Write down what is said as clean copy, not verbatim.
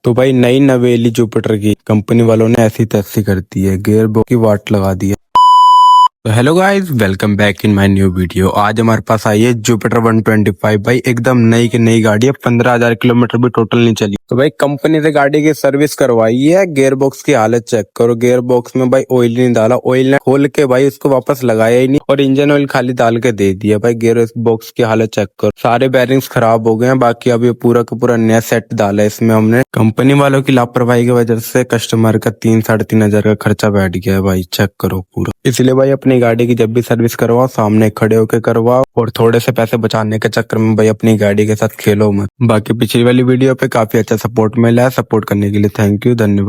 तो भाई नई नवेली जुपिटर की कंपनी वालों ने ऐसी तैसी कर दी है, गियर बॉक्स की वाट लगा दी है। तो hello guys, welcome back in my new video. आज हमारे पास आई है जुपिटर 125। भाई एकदम नई की नई गाड़ी है, 15,000 किलोमीटर भी टोटल नहीं चली। तो भाई कंपनी से गाड़ी की सर्विस करवाई है। गियर बॉक्स की हालत चेक करो। गियर बॉक्स में भाई ऑयल नहीं डाला, ऑयल ने खोल के भाई उसको वापस लगाया ही नहीं और इंजन ऑयल खाली डाल के दे दिया। भाई गियर बॉक्स की हालत चेक करो, सारे बैरिंग्स खराब हो गए हैं। बाकी अभी पूरा का पूरा नया सेट डाला है इसमें हमने। कंपनी वालों की लापरवाही की वजह से कस्टमर का 3-3.5 हजार का खर्चा बैठ गया है। भाई चेक करो पूरा। इसलिए भाई अपनी गाड़ी की जब भी सर्विस करवाओ सामने खड़े होके करवाओ, और थोड़े से पैसे बचाने के चक्कर में भाई अपनी गाड़ी के साथ खेलो मत। बाकी पिछली वाली वीडियो पे काफी अच्छा सपोर्ट मिला है। सपोर्ट करने के लिए थैंक यू, धन्यवाद।